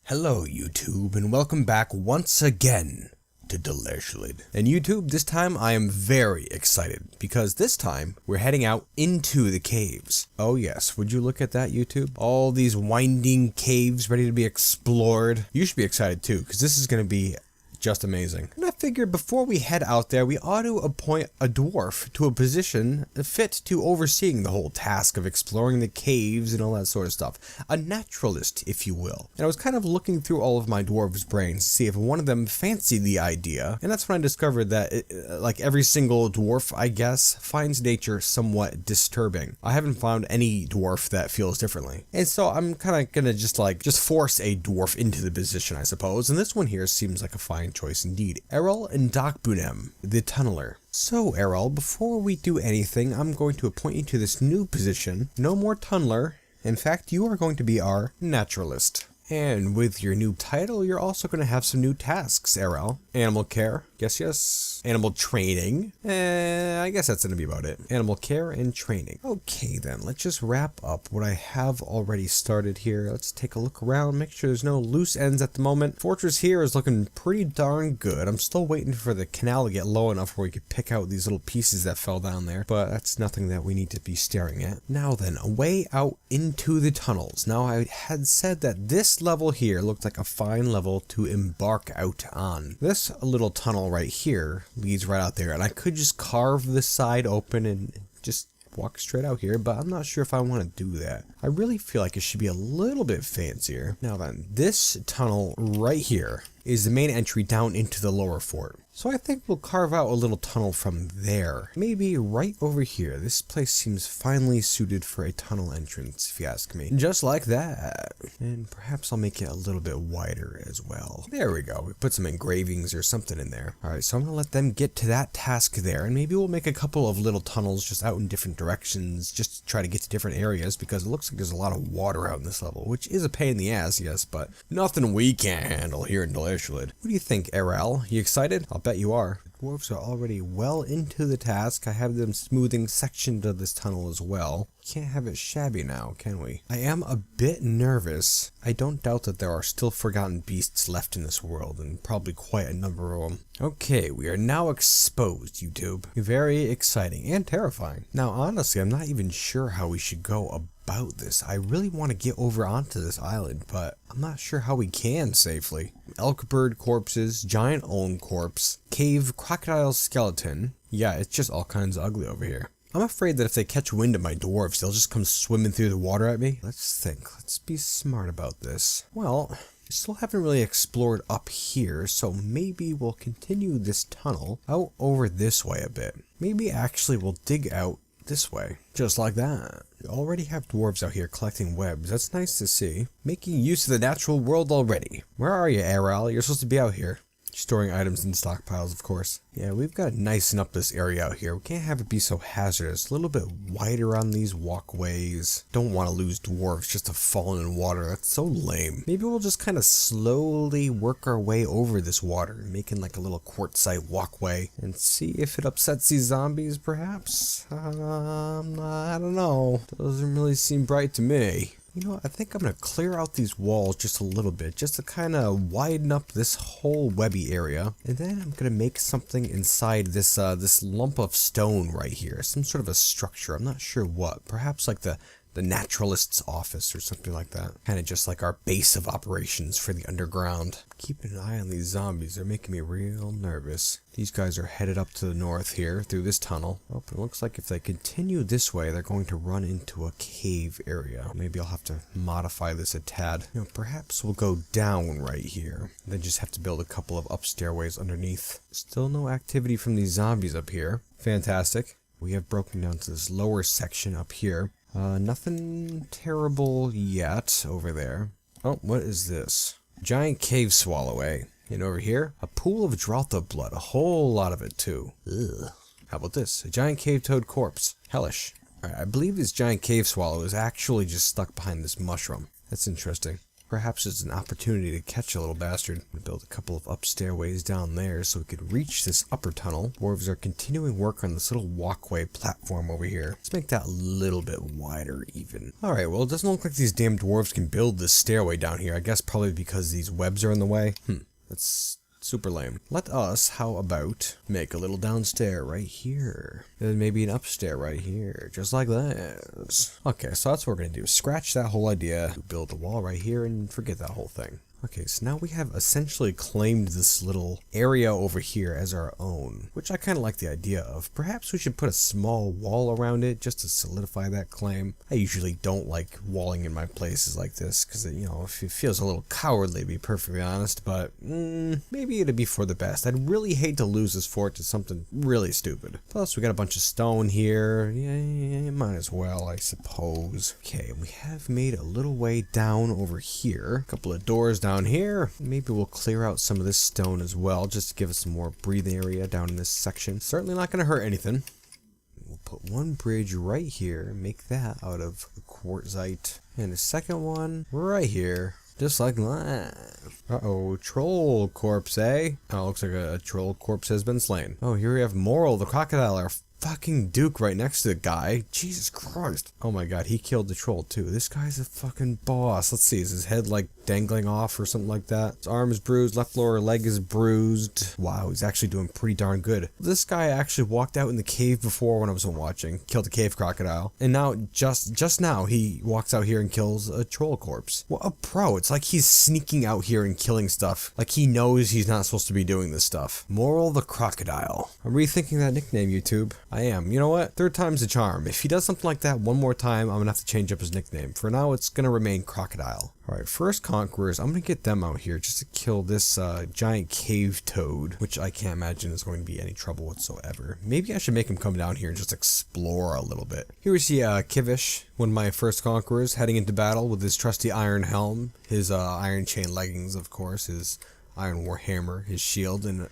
Hello YouTube, and welcome back once again to Delersholid. And YouTube, this time I am very excited, because this time we're heading out into the caves. Oh yes, would you look at that, YouTube? All these winding caves ready to be explored. You should be excited too, because this is going to be just amazing. And I figured before we head out there, we ought to appoint a dwarf to a position fit to overseeing the whole task of exploring the caves and all that sort of stuff. A naturalist, if you will. And I was kind of looking through all of my dwarves' brains to see if one of them fancied the idea. And that's when I discovered that, like every single dwarf, I guess, finds nature somewhat disturbing. I haven't found any dwarf that feels differently. And so I'm kind of gonna just force a dwarf into the position, I suppose. And this one here seems like a fine choice indeed. Errol and Bunem, the tunneler. So Errol, before we do anything, I'm going to appoint you to this new position. No more tunneler. In fact, you are going to be our naturalist. And with your new title, you're also going to have some new tasks, Errol. Animal care, yes. Animal training, I guess that's going to be about it. Animal care and training. Okay then, let's just wrap up what I have already started here. Let's take a look around, make sure there's no loose ends at the moment. Fortress here is looking pretty darn good. I'm still waiting for the canal to get low enough where we could pick out these little pieces that fell down there, but that's nothing that we need to be staring at. Now then, away out into the tunnels. Now I had said that this level here looked like a fine level to embark out on. This little tunnel right here leads right out there, and I could just carve this side open and just walk straight out here, but I'm not sure if I want to do that. I really feel like it should be a little bit fancier. Now then, this tunnel right here is the main entry down into the lower fort. So I think we'll carve out a little tunnel from there. Maybe right over here. This place seems finely suited for a tunnel entrance, if you ask me. Just like that. And perhaps I'll make it a little bit wider as well. There we go. We put some engravings or something in there. Alright, so I'm gonna let them get to that task there, and maybe we'll make a couple of little tunnels just out in different directions, just to try to get to different areas, because it looks like there's a lot of water out in this level, which is a pain in the ass, yes, but nothing we can't handle here in Delersholid. What do you think, Errol? You excited? I'll bet you are. The dwarves are already well into the task. I have them smoothing sections of this tunnel as well. Can't have it shabby now, can we? I am a bit nervous. I don't doubt that there are still forgotten beasts left in this world, and probably quite a number of them. Okay, we are now exposed, YouTube. Very exciting and terrifying. Now, honestly, I'm not even sure how we should go about this. I really want to get over onto this island, but I'm not sure how we can safely. Elk bird corpses, giant olm corpse, cave crocodile skeleton. Yeah, it's just all kinds of ugly over here. I'm afraid that if they catch wind of my dwarves, they'll just come swimming through the water at me. Let's think. Let's be smart about this. Well, I still haven't really explored up here, so maybe we'll continue this tunnel out over this way a bit. Maybe actually we'll dig out this way, just like that. We already have dwarves out here collecting webs. That's nice to see. Making use of the natural world already. Where are you, Errol? You're supposed to be out here. Storing items in stockpiles, of course. Yeah, we've got to nicen up this area out here. We can't have it be so hazardous. A little bit wider on these walkways. Don't want to lose dwarves just to fall in water. That's so lame. Maybe we'll just kind of slowly work our way over this water, making like a little quartzite walkway, and see if it upsets these zombies, perhaps? I don't know. Doesn't really seem bright to me. You know, I think I'm going to clear out these walls just a little bit, just to kind of widen up this whole webby area. And then I'm going to make something inside this this lump of stone right here. Some sort of a structure. I'm not sure what. Perhaps like the naturalist's office or something like that. Kind of just like our base of operations for the underground. Keeping an eye on these zombies. They're making me real nervous. These guys are headed up to the north here through this tunnel. Oh, it looks like if they continue this way, they're going to run into a cave area. Maybe I'll have to modify this a tad. You know, perhaps we'll go down right here. Then just have to build a couple of up stairways underneath. Still no activity from these zombies up here. Fantastic. We have broken down to this lower section up here. Nothing terrible yet over there. Oh, what is this? Giant cave swallow, eh? And over here, a pool of Drotha blood. A whole lot of it, too. Ugh. How about this? A giant cave toad corpse. Hellish. Alright, I believe this giant cave swallow is actually just stuck behind this mushroom. That's interesting. Perhaps it's an opportunity to catch a little bastard. Build a couple of up stairways down there so we could reach this upper tunnel. Dwarves are continuing work on this little walkway platform over here. Let's make that a little bit wider even. Alright, well, it doesn't look like these damn dwarves can build this stairway down here. I guess probably because these webs are in the way. That's super lame. Let us, how about, make a little downstair right here. And then maybe an upstair right here. Just like that. Okay, so that's what we're going to do. Scratch that whole idea. Build a wall right here and forget that whole thing. Okay, so now we have essentially claimed this little area over here as our own, which I kind of like the idea of. Perhaps we should put a small wall around it just to solidify that claim. I usually don't like walling in my places like this because, you know, it feels a little cowardly to be perfectly honest, but maybe it'd be for the best. I'd really hate to lose this fort to something really stupid. Plus, we got a bunch of stone here. Yeah, might as well, I suppose. Okay, we have made a little way down over here. A couple of doors down here. Maybe we'll clear out some of this stone as well, just to give us some more breathing area down in this section. Certainly not going to hurt anything. We'll put one bridge right here, make that out of quartzite, and a second one right here, just like that. Uh-oh, troll corpse, eh? Oh, looks like a troll corpse has been slain. Oh, here we have Moral, the crocodile, our fucking Duke right next to the guy. Jesus Christ. Oh my god, he killed the troll too. This guy's a fucking boss. Let's see, is his head like dangling off or something like that? His arm is bruised, left lower leg is bruised. Wow, he's actually doing pretty darn good. This guy actually walked out in the cave before when I wasn't watching. Killed a cave crocodile. And now, just now, he walks out here and kills a troll corpse. What a pro. It's like he's sneaking out here and killing stuff. Like he knows he's not supposed to be doing this stuff. Moral the crocodile. I'm rethinking that nickname, YouTube. I am. You know what? Third time's a charm. If he does something like that one more time, I'm gonna have to change up his nickname. For now, it's gonna remain Crocodile. Alright, first conquerors, I'm gonna get them out here just to kill this giant cave toad, which I can't imagine is going to be any trouble whatsoever. Maybe I should make him come down here and just explore a little bit. Here we see Kivish, one of my first conquerors, heading into battle with his trusty iron helm, his iron chain leggings, of course, his iron warhammer, his shield, and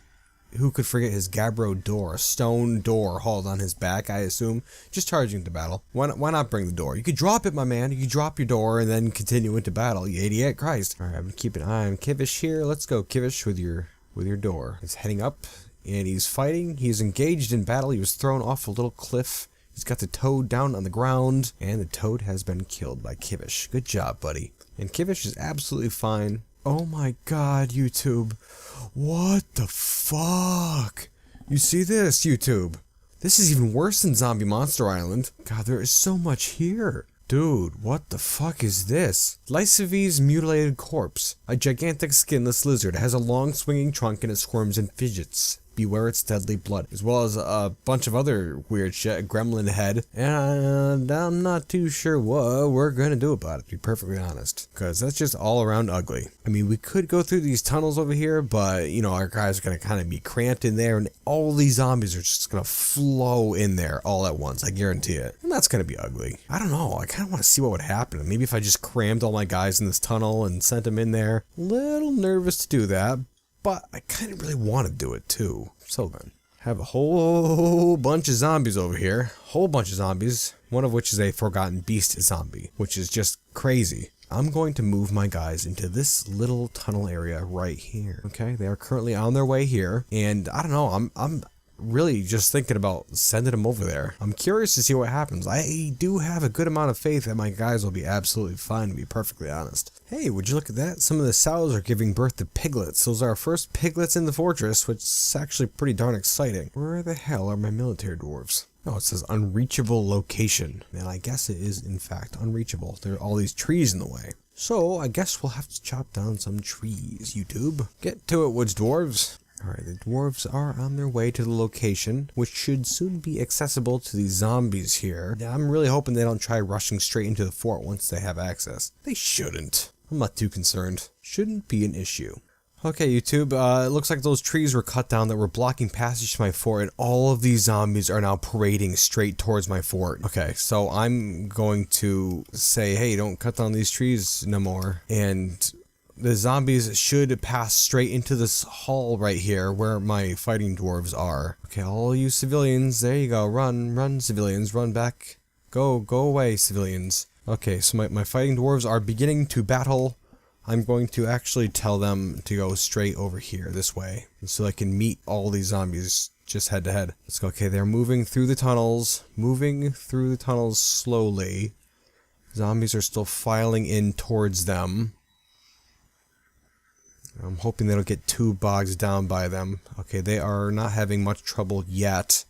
who could forget his Gabbro door, a stone door hauled on his back, I assume, just charging into battle. Why not bring the door? You could drop it, my man. You could drop your door and then continue into battle, you idiot. Christ. Alright, I'm keeping an eye on Kivish here. Let's go, Kivish, with your door. He's heading up, and he's fighting. He's engaged in battle. He was thrown off a little cliff. He's got the toad down on the ground, and the toad has been killed by Kivish. Good job, buddy. And Kivish is absolutely fine. Oh my god, YouTube. What the fuck? You see this, YouTube? This is even worse than Zombie Monster Island. God, there is so much here. Dude, what the fuck is this? Lysivy's mutilated corpse. A gigantic skinless lizard. It has a long swinging trunk and it squirms and fidgets. Beware its deadly blood, as well as a bunch of other weird shit, a gremlin head, and I'm not too sure what we're gonna do about it, to be perfectly honest, because that's just all around ugly. I mean, we could go through these tunnels over here, but, you know, our guys are gonna kind of be cramped in there, and all these zombies are just gonna flow in there all at once, I guarantee it, and that's gonna be ugly. I don't know, I kind of want to see what would happen. Maybe if I just crammed all my guys in this tunnel and sent them in there. A little nervous to do that, but I kind of really want to do it too. So then, have a whole bunch of zombies over here. Whole bunch of zombies. One of which is a Forgotten Beast zombie, which is just crazy. I'm going to move my guys into this little tunnel area right here. Okay, they are currently on their way here, and I don't know. I'm really just thinking about sending them over there. I'm curious to see what happens. I do have a good amount of faith that my guys will be absolutely fine, to be perfectly honest. Hey, would you look at that? Some of the sows are giving birth to piglets. Those are our first piglets in the fortress, which is actually pretty darn exciting. Where the hell are my military dwarves? Oh, it says unreachable location. And I guess it is, in fact, unreachable. There are all these trees in the way. So, I guess we'll have to chop down some trees, YouTube. Get to it, woods dwarves. Alright, the dwarves are on their way to the location, which should soon be accessible to these zombies here. I'm really hoping they don't try rushing straight into the fort once they have access. They shouldn't. I'm not too concerned. Shouldn't be an issue. Okay, YouTube, it looks like those trees were cut down that were blocking passage to my fort, and all of these zombies are now parading straight towards my fort. Okay, so I'm going to say, hey, don't cut down these trees no more, and the zombies should pass straight into this hall right here where my fighting dwarves are. Okay, all you civilians, there you go. Run, civilians, run back. Go away, civilians. Okay, so my fighting dwarves are beginning to battle I'm going to actually tell them to go straight over here, this way, so I can meet all these zombies just head to head. Let's go. Okay, they're moving through the tunnels slowly. Zombies are still filing in towards them. I'm hoping they don't get too bogged down by them. Okay, they are not having much trouble yet.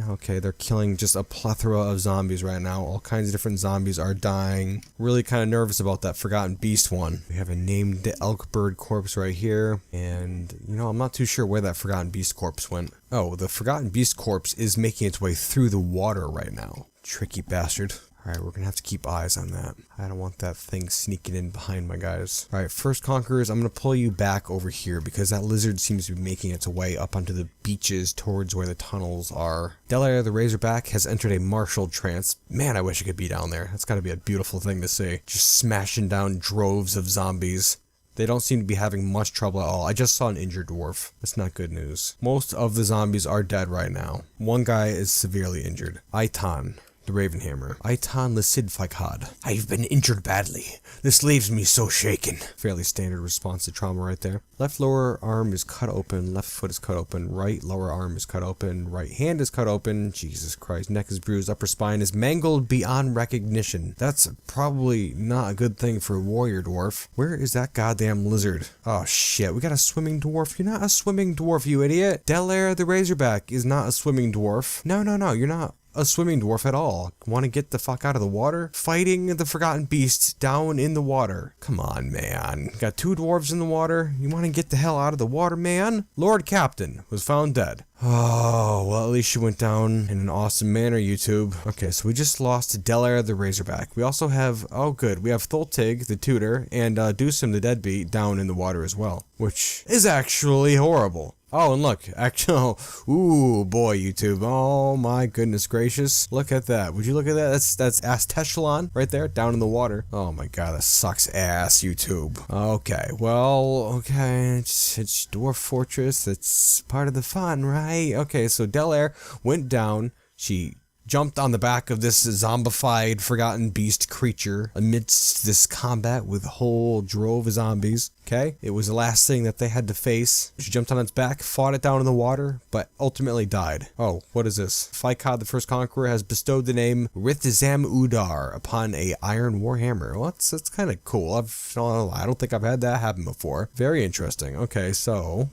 Okay, they're killing just a plethora of zombies right now. All kinds of different zombies are dying. Really kind of nervous about that Forgotten Beast one. We have a named elk bird corpse right here. And, you know, I'm not too sure where that Forgotten Beast corpse went. Oh, the Forgotten Beast corpse is making its way through the water right now. Tricky bastard. Alright, we're gonna have to keep eyes on that. I don't want that thing sneaking in behind my guys. Alright, first Conquerors, I'm gonna pull you back over here because that lizard seems to be making its way up onto the beaches towards where the tunnels are. Delair the Razorback has entered a martial trance. Man, I wish I could be down there. That's gotta be a beautiful thing to see. Just smashing down droves of zombies. They don't seem to be having much trouble at all. I just saw an injured dwarf. That's not good news. Most of the zombies are dead right now. One guy is severely injured. Aitan the Ravenhammer. Aitan Lisidfikad. I've been injured badly. This leaves me so shaken. Fairly standard response to trauma right there. Left lower arm is cut open. Left foot is cut open. Right lower arm is cut open. Right hand is cut open. Jesus Christ. Neck is bruised. Upper spine is mangled beyond recognition. That's probably not a good thing for a warrior dwarf. Where is that goddamn lizard? Oh shit. We got a swimming dwarf. You're not a swimming dwarf, you idiot. Delair the Razorback is not a swimming dwarf. No, you're not a swimming dwarf at all. Want to get the fuck out of the water? Fighting the Forgotten Beast down in the water. Come on, man. Got two dwarves in the water. You want to get the hell out of the water, man? Lord Captain was found dead. Oh, well, at least she went down in an awesome manner, YouTube. Okay, so we just lost Delair the Razorback. We also have, oh good, we have Thultig the Tutor and Deucem the Deadbeat down in the water as well, which is actually horrible. Oh, and look, actually, ooh, boy, YouTube. Oh my goodness gracious. Look at that. Would you look at that? That's Astechelon right there, down in the water. Oh my god, that sucks ass, YouTube. Okay, well, okay, it's Dwarf Fortress. It's part of the fun, right? Okay, so Delair went down. She jumped on the back of this zombified Forgotten Beast creature amidst this combat with a whole drove of zombies. Okay, it was the last thing that they had to face. She jumped on its back, fought it down in the water, but ultimately died. Oh, what is this? Fikad the First Conqueror has bestowed the name Rithzam Udar upon a iron warhammer. Well, that's kind of cool. I don't think I've had that happen before. Very interesting. Okay, so,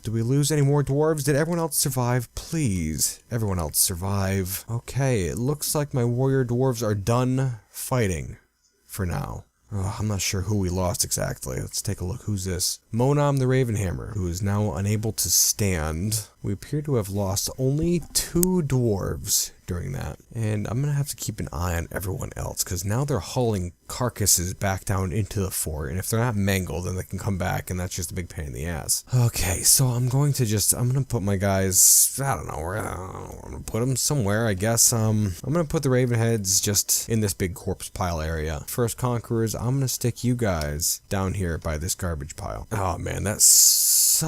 do we lose any more dwarves? Did everyone else survive? Please, everyone else survive. Okay, it looks like my warrior dwarves are done fighting for now. Oh, I'm not sure who we lost exactly. Let's take a look. Who's this? Monam the Ravenhammer, who is now unable to stand. We appear to have lost only 2 dwarves during that. And I'm going to have to keep an eye on everyone else, because now they're hauling carcasses back down into the fort, and if they're not mangled, then they can come back, and that's just a big pain in the ass. Okay, so I'm going to put my guys, I don't know, I'm going to put them somewhere, I guess. I'm going to put the Ravenheads just in this big corpse pile area. First Conquerors, I'm going to stick you guys down here by this garbage pile. Oh man, that sucks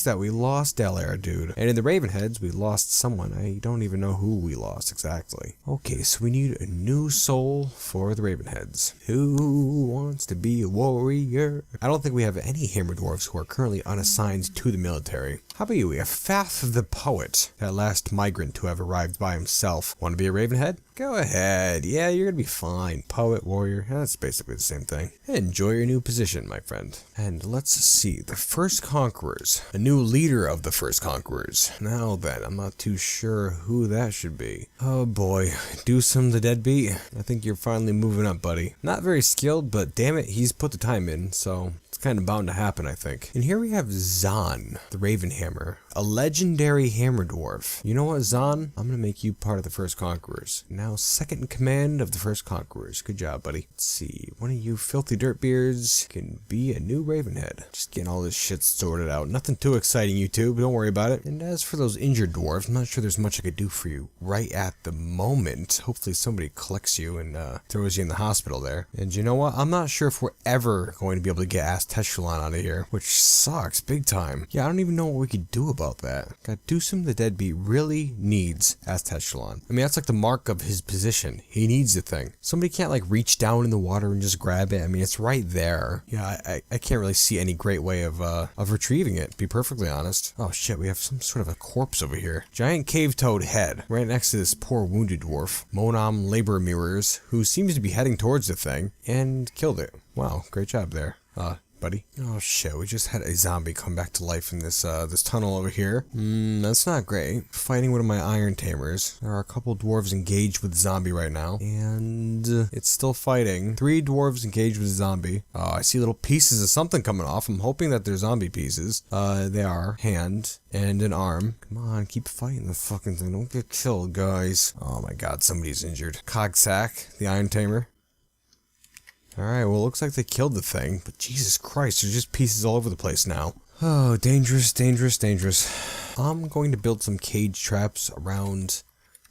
that we lost Delair, dude. And in the Ravenheads, we lost someone. I don't even know who we lost exactly. Okay, so we need a new soul for the Ravenheads. Who wants to be a warrior? I don't think we have any Hammer Dwarves who are currently unassigned to the military. How about you? We have Fath the Poet, that last migrant to have arrived by himself. Want to be a Ravenhead? Go ahead. Yeah, you're gonna be fine. Poet, warrior, that's basically the same thing. Enjoy your new position, my friend. And let's see, the First Conquerors. A new leader of the First Conquerors. Now then, I'm not too sure who that should be. Oh boy, Deucem the Deadbeat. I think you're finally moving up, buddy. Not very skilled, but damn it, he's put the time in, so it's kind of bound to happen, I think. And here we have Zahn, the Ravenhammer, a legendary hammer dwarf. You know what, Zahn? I'm gonna make you part of the First Conquerors. Now second in command of the First Conquerors. Good job, buddy. Let's see, one of you filthy dirtbeards can be a new Ravenhead. Just getting all this shit sorted out. Nothing too exciting, YouTube. Don't worry about it. And as for those injured dwarves, I'm not sure there's much I could do for you right at the moment. Hopefully somebody collects you and throws you in the hospital there. And you know what? I'm not sure if we're ever going to be able to get Aztechalon out of here, which sucks big time. Yeah, I don't even know what we could do about that. God, Dusum the Deadbeat really needs Aztechalon. I mean, that's like the mark of his position. He needs the thing. Somebody can't like reach down in the water and just grab it. I mean, it's right there. Yeah, I can't really see any great way of retrieving it, to be perfectly honest. Oh shit, we have some sort of a corpse over here. Giant cave toad head, right next to this poor wounded dwarf. Monam Labor Mirrors, who seems to be heading towards the thing, and killed it. Wow, great job there, buddy. Oh shit, we just had a zombie come back to life in this this tunnel over here. That's not great. Fighting one of my iron tamers. There are a couple dwarves engaged with the zombie right now, and it's still fighting. 3 dwarves engaged with the zombie. Oh, I see little pieces of something coming off. I'm hoping that they're zombie pieces. They are. Hand and an arm. Come on, keep fighting the fucking thing. Don't get killed, guys. Oh my god, somebody's injured. Cogsack, the iron tamer. Alright, well, it looks like they killed the thing, but Jesus Christ, there's just pieces all over the place now. Oh, dangerous, dangerous, dangerous. I'm going to build some cage traps around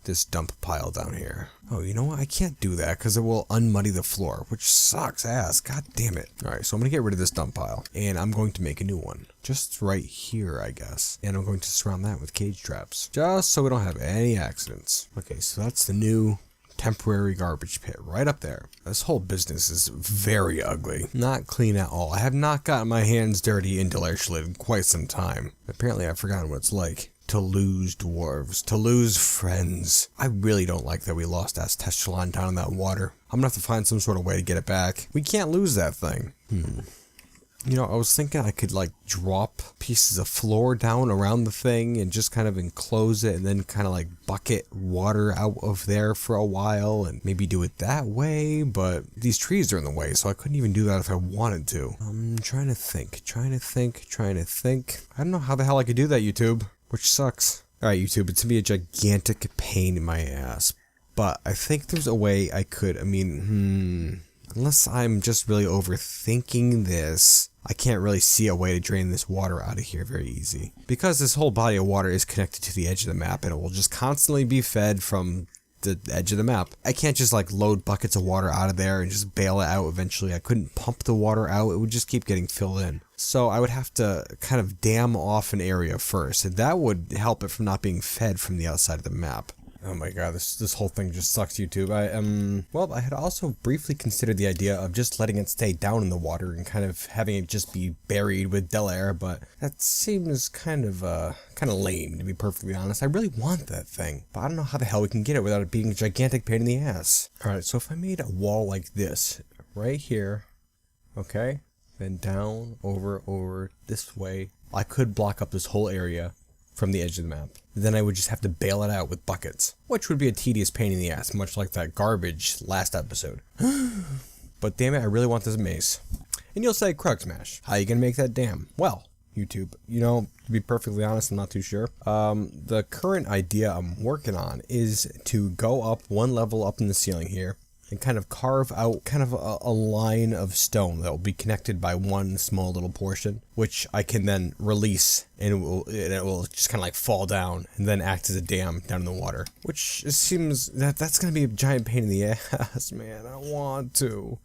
this dump pile down here. Oh, you know what? I can't do that because it will unmuddy the floor, which sucks ass. God damn it. Alright, so I'm going to get rid of this dump pile, and I'm going to make a new one. Just right here, I guess. And I'm going to surround that with cage traps, just so we don't have any accidents. Okay, so that's the new temporary garbage pit right up there. This whole business is very ugly. Not clean at all. I have not gotten my hands dirty in Delersholid in quite some time. Apparently I've forgotten what it's like to lose dwarves, to lose friends. I really don't like that we lost Aztechalon down in that water. I'm gonna have to find some sort of way to get it back. We can't lose that thing. You know, I was thinking I could like drop pieces of floor down around the thing and just kind of enclose it and then kind of like bucket water out of there for a while and maybe do it that way, but these trees are in the way, so I couldn't even do that if I wanted to. I'm trying to think. I don't know how the hell I could do that, YouTube, which sucks. Alright, YouTube, it's gonna be a gigantic pain in my ass, but I think there's a way I could, unless I'm just really overthinking this, I can't really see a way to drain this water out of here very easy. Because this whole body of water is connected to the edge of the map and it will just constantly be fed from the edge of the map. I can't just like load buckets of water out of there and just bail it out eventually. I couldn't pump the water out, it would just keep getting filled in. So I would have to kind of dam off an area first, and that would help it from not being fed from the outside of the map. Oh my god, this whole thing just sucks, YouTube. Well, I had also briefly considered the idea of just letting it stay down in the water and kind of having it just be buried with Delair, but that seems kind of lame, to be perfectly honest. I really want that thing, but I don't know how the hell we can get it without it being a gigantic pain in the ass. Alright, so if I made a wall like this, right here, okay, then down, over this way, I could block up this whole area from the edge of the map. Then I would just have to bail it out with buckets, which would be a tedious pain in the ass, much like that garbage last episode. But damn it, I really want this mace. And you'll say, Krug Smash, how you gonna make that dam? Well, YouTube, you know, to be perfectly honest, I'm not too sure. The current idea I'm working on is to go up one level up in the ceiling here and kind of carve out kind of a line of stone that will be connected by one small little portion, which I can then release, and it will just kind of like fall down and then act as a dam down in the water, which seems that's gonna be a giant pain in the ass, man. I don't want to.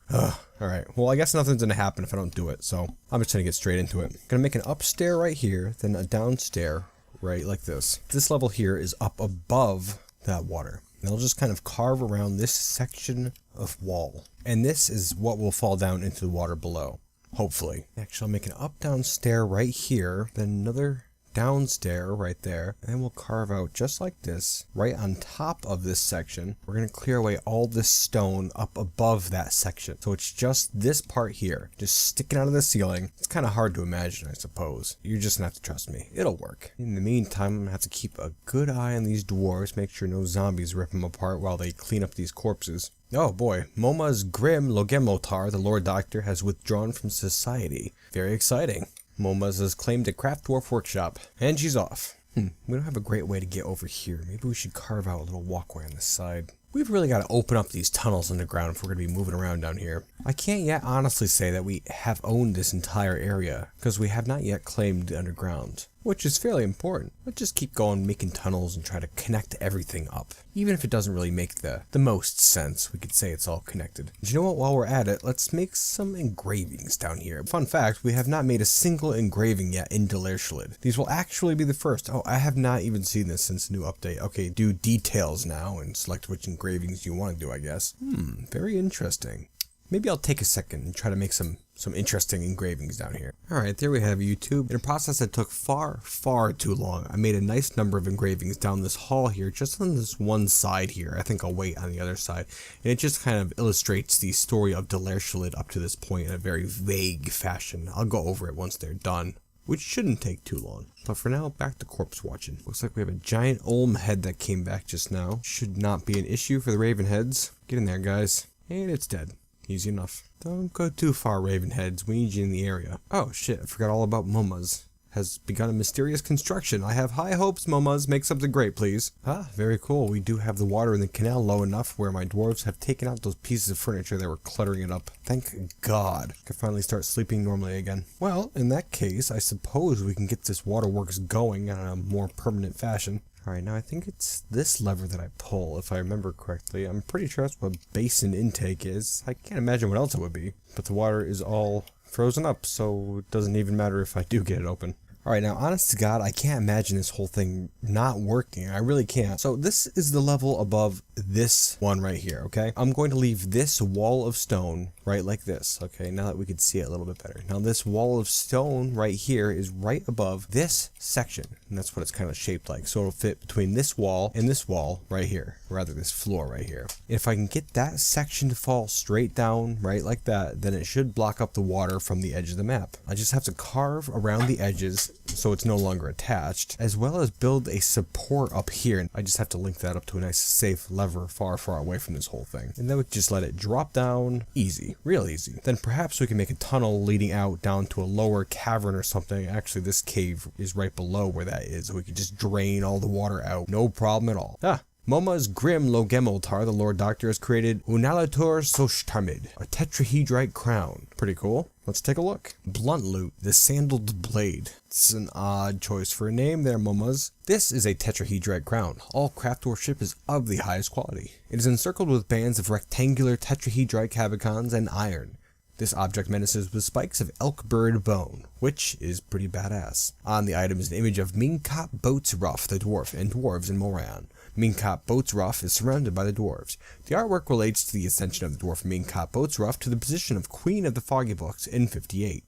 Alright, well, I guess nothing's gonna happen if I don't do it, so I'm just gonna get straight into it. Gonna make an upstair right here, then a downstair right like this. This level here is up above that water. And I'll just kind of carve around this section of wall. And this is what will fall down into the water below, hopefully. Actually, I'll make an up-down stair right here, then another down stair right there, and then we'll carve out just like this, right on top of this section. We're going to clear away all this stone up above that section. So it's just this part here, just sticking out of the ceiling. It's kind of hard to imagine, I suppose. You're just going to have to trust me. It'll work. In the meantime, I'm going to have to keep a good eye on these dwarves, make sure no zombies rip them apart while they clean up these corpses. Oh boy, Moma's Grim Logemotar, the Lord Doctor, has withdrawn from society. Very exciting. Moma's has claimed a craft dwarf workshop, and she's off. We don't have a great way to get over here. Maybe we should carve out a little walkway on the side. We've really got to open up these tunnels underground if we're going to be moving around down here. I can't yet honestly say that we have owned this entire area, because we have not yet claimed the underground. which is fairly important. Let's just keep going, making tunnels and try to connect everything up. Even if it doesn't really make the most sense, we could say it's all connected. And you know what, while we're at it, let's make some engravings down here. Fun fact, we have not made a single engraving yet in Delersholid. These will actually be the first. Oh, I have not even seen this since the new update. Okay, do details now and select which engravings you want to do, I guess. Very interesting. Maybe I'll take a second and try to make some interesting engravings down here. Alright, there we have YouTube. In a process that took far too long, I made a nice number of engravings down this hall here, just on this one side here. I think I'll wait on the other side. And it just kind of illustrates the story of Delersholid up to this point in a very vague fashion. I'll go over it once they're done, which shouldn't take too long. But for now, back to corpse watching. Looks like we have a giant Olm head that came back just now. Should not be an issue for the Raven heads. Get in there, guys. And it's dead. Easy enough. Don't go too far, Ravenheads. We need you in the area. Oh shit, I forgot all about Momas. Has begun a mysterious construction. I have high hopes, Momas. Make something great, please. Ah, very cool. We do have the water in the canal low enough where my dwarves have taken out those pieces of furniture that were cluttering it up. Thank God. I can finally start sleeping normally again. Well, in that case, I suppose we can get this waterworks going in a more permanent fashion. Alright, now I think it's this lever that I pull, if I remember correctly. I'm pretty sure that's what basin intake is. I can't imagine what else it would be. But the water is all frozen up, so it doesn't even matter if I do get it open. Alright, now honest to God, I can't imagine this whole thing not working. I really can't. So this is the level above this one right here, okay? I'm going to leave this wall of stone right like this, okay? Now that we can see it a little bit better. Now this wall of stone right here is right above this section, and that's what it's kind of shaped like. So it'll fit between this wall and this wall right here, rather this floor right here. If I can get that section to fall straight down right like that, then it should block up the water from the edge of the map. I just have to carve around the edges so it's no longer attached, as well as build a support up here. I just have to link that up to a nice safe lever far away from this whole thing. And then we can just let it drop down. Easy, real easy. Then perhaps we can make a tunnel leading out down to a lower cavern or something. Actually, this cave is right below where that is. So we could just drain all the water out. No problem at all. Moma's Grim Logemoltar, the Lord Doctor, has created Unalatur Soshtamid, a tetrahedrite crown. Pretty cool. Let's take a look. Blunt Loot, the Sandaled Blade. It's an odd choice for a name there, Momas. This is a tetrahedrite crown. All craft worship is of the highest quality. It is encircled with bands of rectangular tetrahedrite cavicons and iron. This object menaces with spikes of elk bird bone, which is pretty badass. On the item is an image of Minkop Boatsruff, the dwarf, and dwarves in Moran. Minkop Boatsruff is surrounded by the dwarves. The artwork relates to the ascension of the dwarf Minkop Boatsruff to the position of Queen of the Foggy Books in 58.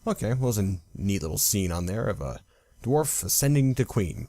Okay, well, there's a neat little scene on there of a dwarf ascending to queen.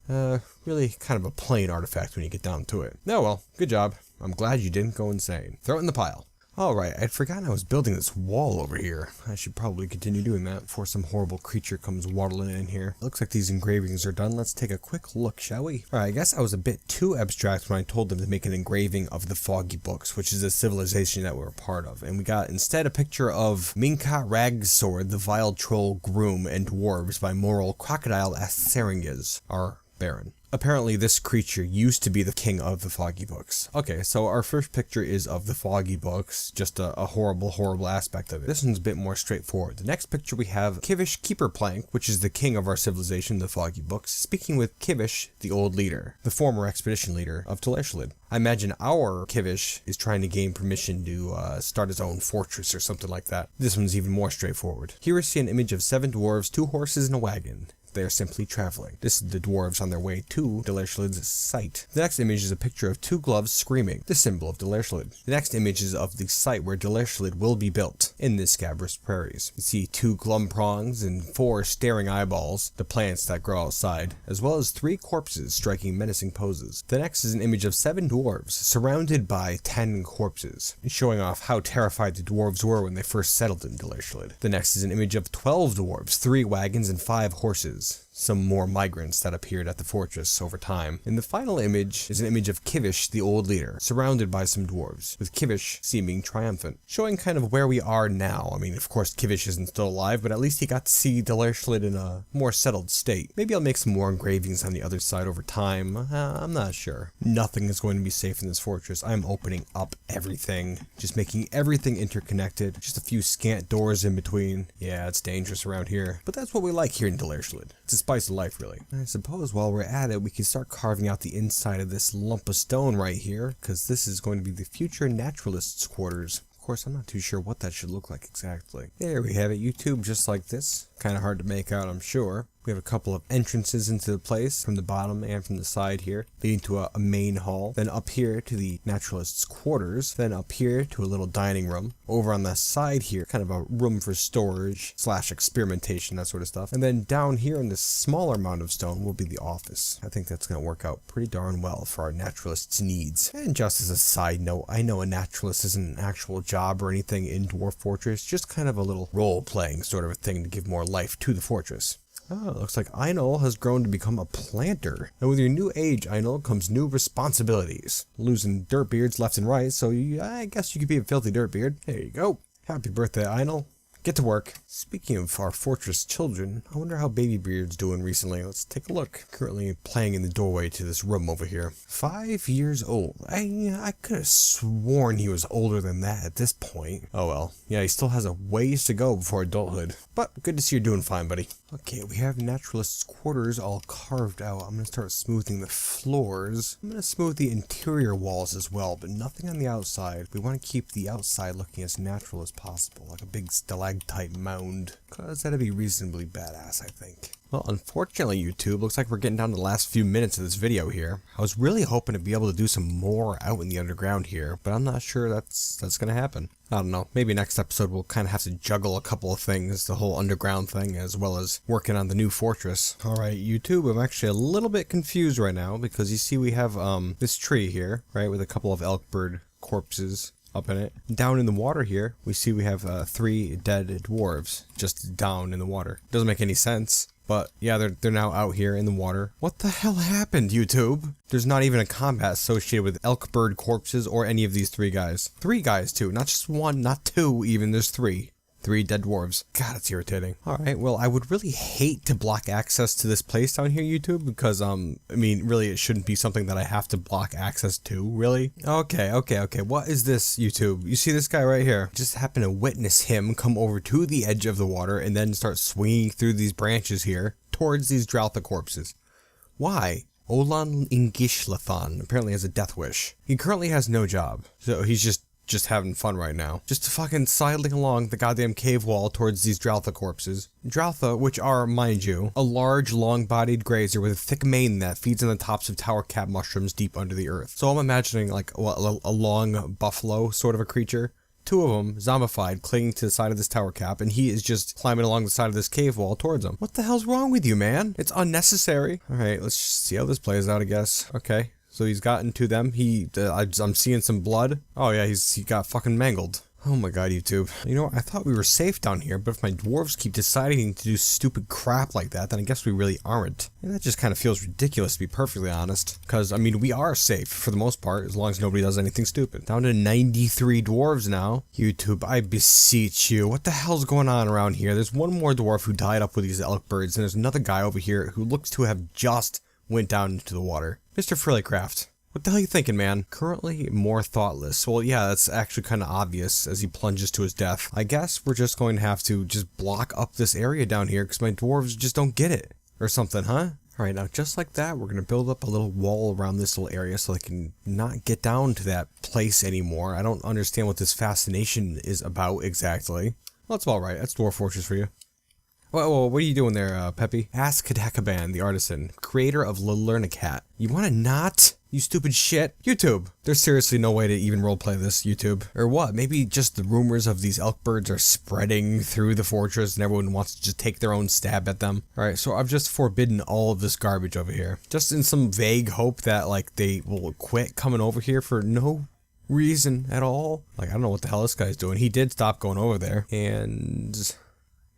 Really kind of a plain artifact when you get down to it. Oh well, good job. I'm glad you didn't go insane. Throw it in the pile. Alright, I'd forgotten I was building this wall over here. I should probably continue doing that before some horrible creature comes waddling in here. Looks like these engravings are done. Let's take a quick look, shall we? Alright, I guess I was a bit too abstract when I told them to make an engraving of the Foggy Books, which is a civilization that we're a part of. And we got instead a picture of Minka Ragsword, the Vile Troll Groom, and Dwarves by Moral Crocodile Aseringas, our Baron. Apparently this creature used to be the king of the Foggy Books. Okay, so our first picture is of the Foggy Books, just a horrible aspect of it. This one's a bit more straightforward. The next picture we have Kivish Keeperplank, which is the king of our civilization, the Foggy Books, speaking with Kivish, the old leader, the former expedition leader of Delersholid. I imagine our Kivish is trying to gain permission to start his own fortress or something like that. This one's even more straightforward. Here we see an image of 7 dwarves, 2 horses, and a wagon. They are simply traveling. This is the dwarves on their way to Delersholid's site. The next image is a picture of 2 gloves screaming, the symbol of Delersholid. The next image is of the site where Delersholid will be built, in the scabrous prairies. You see 2 glum prongs and 4 staring eyeballs, the plants that grow outside, as well as 3 corpses striking menacing poses. The next is an image of 7 dwarves, surrounded by 10 corpses, showing off how terrified the dwarves were when they first settled in Delersholid. The next is an image of 12 dwarves, 3 wagons, and 5 horses. Some more migrants that appeared at the fortress over time. And the final image is an image of Kivish, the old leader, surrounded by some dwarves, with Kivish seeming triumphant, showing kind of where we are now. I mean, of course, Kivish isn't still alive, but at least he got to see Delersholid in a more settled state. Maybe I'll make some more engravings on the other side over time. I'm not sure. Nothing is going to be safe in this fortress. I'm opening up everything, just making everything interconnected, just a few scant doors in between. Yeah, it's dangerous around here, but that's what we like here in Delersholid. It's a spice of life, really. I suppose while we're at it, we can start carving out the inside of this lump of stone right here, because this is going to be the future naturalist's quarters. Of course, I'm not too sure what that should look like exactly. There we have it, YouTube, just like this. Kind of hard to make out, I'm sure. We have a couple of entrances into the place from the bottom and from the side here, leading to a main hall. Then up here to the naturalist's quarters. Then up here to a little dining room. Over on the side here, kind of a room for storage / experimentation, that sort of stuff. And then down here in this smaller mound of stone will be the office. I think that's going to work out pretty darn well for our naturalist's needs. And just as a side note, I know a naturalist isn't an actual job or anything in Dwarf Fortress, just kind of a little role-playing sort of a thing to give more life to the fortress. Oh, it looks like Einol has grown to become a planter. And with your new age, Einol, comes new responsibilities. Losing dirt beards left and right, so I guess you could be a filthy dirt beard. There you go. Happy birthday, Einol. Get to work. Speaking of our fortress children, I wonder how Baby Beard's doing recently. Let's take a look. Currently playing in the doorway to this room over here. 5 years old. I could have sworn he was older than that at this point. Oh well. Yeah, he still has a ways to go before adulthood. But good to see you're doing fine, buddy. Okay, we have naturalist's quarters all carved out. I'm going to start smoothing the floors. I'm going to smooth the interior walls as well, but nothing on the outside. We want to keep the outside looking as natural as possible, like a big stalactite mound, because that'd be reasonably badass, I think. Well, unfortunately, YouTube, looks like we're getting down to the last few minutes of this video here. I was really hoping to be able to do some more out in the underground here, but I'm not sure that's going to happen. I don't know, maybe next episode we'll kind of have to juggle a couple of things, the whole underground thing, as well as working on the new fortress. Alright, YouTube, I'm actually a little bit confused right now, because you see we have this tree here, right, with a couple of elk bird corpses up in it. Down in the water here, we see we have 3 dead dwarves just down in the water. Doesn't make any sense. But yeah, they're now out here in the water. What the hell happened, YouTube? There's not even a combat associated with elk bird corpses or any of these 3 guys. 3 guys too, not just 1, not 2 even, there's 3. 3 dead dwarves. God, it's irritating. Alright, well, I would really hate to block access to this place down here, YouTube, because, I mean, really, it shouldn't be something that I have to block access to, really? Okay, what is this, YouTube? You see this guy right here? Just happen to witness him come over to the edge of the water and then start swinging through these branches here towards these Droutha corpses. Why? Olan Ingishlathan apparently has a death wish. He currently has no job, so he's just having fun right now. Just fucking sidling along the goddamn cave wall towards these Droutha corpses. Droutha, which are, mind you, a large, long-bodied grazer with a thick mane that feeds on the tops of tower cap mushrooms deep under the earth. So I'm imagining like a long buffalo sort of a creature. 2 of them, zombified, clinging to the side of this tower cap, and he is just climbing along the side of this cave wall towards them. What the hell's wrong with you, man? It's unnecessary. Alright, let's just see how this plays out, I guess. Okay. So he's gotten to them. I'm seeing some blood. Oh yeah, he got fucking mangled. Oh my god, YouTube. You know what? I thought we were safe down here, but if my dwarves keep deciding to do stupid crap like that, then I guess we really aren't. And that just kind of feels ridiculous, to be perfectly honest. Because, I mean, we are safe, for the most part, as long as nobody does anything stupid. Down to 93 dwarves now. YouTube, I beseech you. What the hell's going on around here? There's one more dwarf who died up with these elk birds, and there's another guy over here who looks to have just went down into the water. Mr. Frillycraft, what the hell are you thinking, man? Currently more thoughtless. Well, yeah, that's actually kind of obvious as he plunges to his death. I guess we're just going to have to just block up this area down here because my dwarves just don't get it. Or something, huh? Alright, now just like that, we're going to build up a little wall around this little area so they can not get down to that place anymore. I don't understand what this fascination is about exactly. Well, that's alright. That's Dwarf Fortress for you. Whoa, what are you doing there, Peppy? Ask Kadekaban, the artisan, creator of Lelernacat. You wanna not? You stupid shit. YouTube! There's seriously no way to even roleplay this, YouTube. Or what? Maybe just the rumors of these elk birds are spreading through the fortress and everyone wants to just take their own stab at them. Alright, so I've just forbidden all of this garbage over here. Just in some vague hope that, like, they will quit coming over here for no reason at all. Like, I don't know what the hell this guy's doing. He did stop going over there. And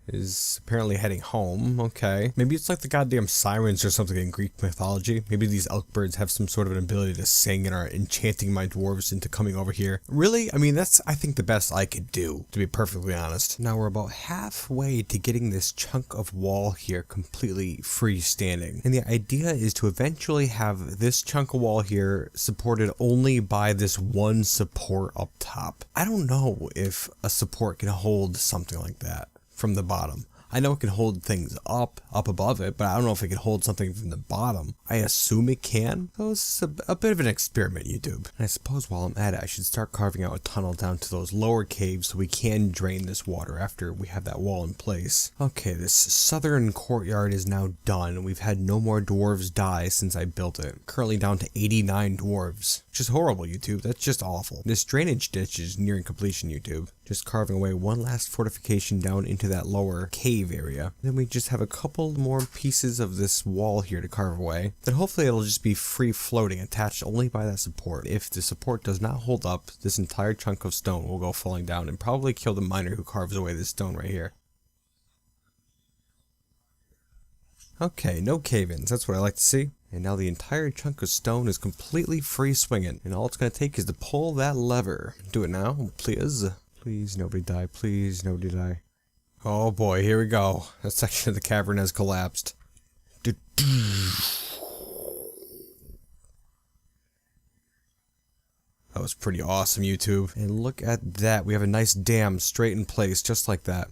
is apparently heading home. Okay. Maybe it's like the goddamn sirens or something in Greek mythology. Maybe these elk birds have some sort of an ability to sing and are enchanting my dwarves into coming over here. Really? I mean, that's, I think, the best I could do, to be perfectly honest. Now we're about halfway to getting this chunk of wall here completely freestanding. And the idea is to eventually have this chunk of wall here supported only by this one support up top. I don't know if a support can hold something like that from the bottom. I know it can hold things up above it, but I don't know if it can hold something from the bottom. I assume it can. So it's a bit of an experiment, YouTube. And I suppose while I'm at it, I should start carving out a tunnel down to those lower caves so we can drain this water after we have that wall in place. Okay, this southern courtyard is now done. We've had no more dwarves die since I built it. Currently down to 89 dwarves, which is horrible, YouTube. That's just awful. This drainage ditch is nearing completion, YouTube. Just carving away one last fortification down into that lower cave area. Then we just have a couple more pieces of this wall here to carve away. Then hopefully it'll just be free floating, attached only by that support. If the support does not hold up, this entire chunk of stone will go falling down and probably kill the miner who carves away this stone right here. Okay, no cave-ins, that's what I like to see. And now the entire chunk of stone is completely free swinging. And all it's going to take is to pull that lever. Do it now, please. Please, nobody die. Please, nobody die. Oh boy, here we go. That section of the cavern has collapsed. That was pretty awesome, YouTube. And look at that. We have a nice dam straight in place, just like that.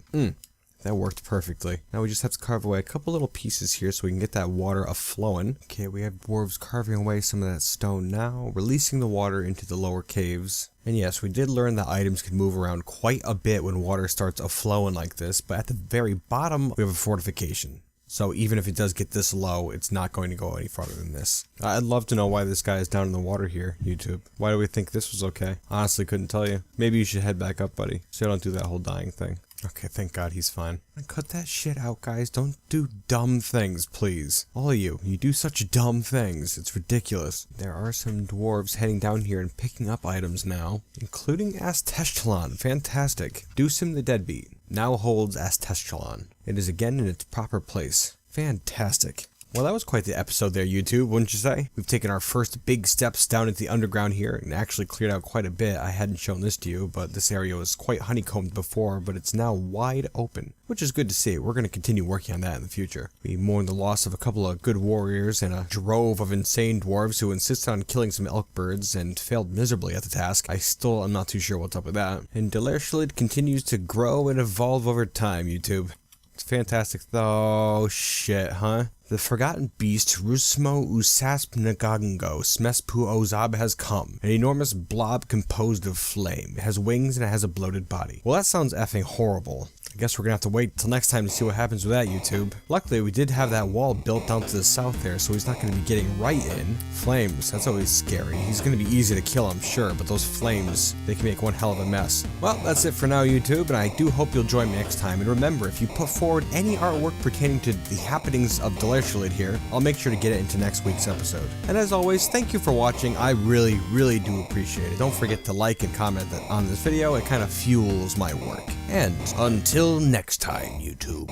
That worked perfectly. Now we just have to carve away a couple little pieces here so we can get that water a-flowing. Okay, we have dwarves carving away some of that stone now, releasing the water into the lower caves. And yes, we did learn that items can move around quite a bit when water starts a-flowing like this, but at the very bottom, we have a fortification. So even if it does get this low, it's not going to go any farther than this. I'd love to know why this guy is down in the water here, YouTube. Why do we think this was okay? Honestly, couldn't tell you. Maybe you should head back up, buddy, so you don't do that whole dying thing. Okay, thank God he's fine. Cut that shit out, guys. Don't do dumb things, please. All of you do such dumb things. It's ridiculous. There are some dwarves heading down here and picking up items now, including Asteshtalon. Fantastic. Deucim the Deadbeat now holds Asteshtalon. It is again in its proper place. Fantastic. Well, that was quite the episode there, YouTube, wouldn't you say? We've taken our first big steps down into the underground here and actually cleared out quite a bit. I hadn't shown this to you, but this area was quite honeycombed before, but it's now wide open, which is good to see. We're going to continue working on that in the future. We mourn the loss of a couple of good warriors and a drove of insane dwarves who insisted on killing some elk birds and failed miserably at the task. I still am not too sure what's up with that. And Delersholid continues to grow and evolve over time, YouTube. It's fantastic. Oh, shit, huh? The forgotten beast Rusmo Usasp Nagagango Smespu Ozab has come. An enormous blob composed of flame. It has wings and it has a bloated body. Well, that sounds effing horrible. I guess we're gonna have to wait till next time to see what happens with that, YouTube. Luckily, we did have that wall built down to the south there, so he's not gonna be getting right in. Flames, that's always scary. He's gonna be easy to kill, I'm sure, but those flames, they can make one hell of a mess. Well, that's it for now, YouTube, and I do hope you'll join me next time. And remember, if you put forward any artwork pertaining to the happenings of Delersholid here, I'll make sure to get it into next week's episode. And as always, thank you for watching. I really, really do appreciate it. Don't forget to like and comment on this video. It kind of fuels my work. And until next time, YouTube.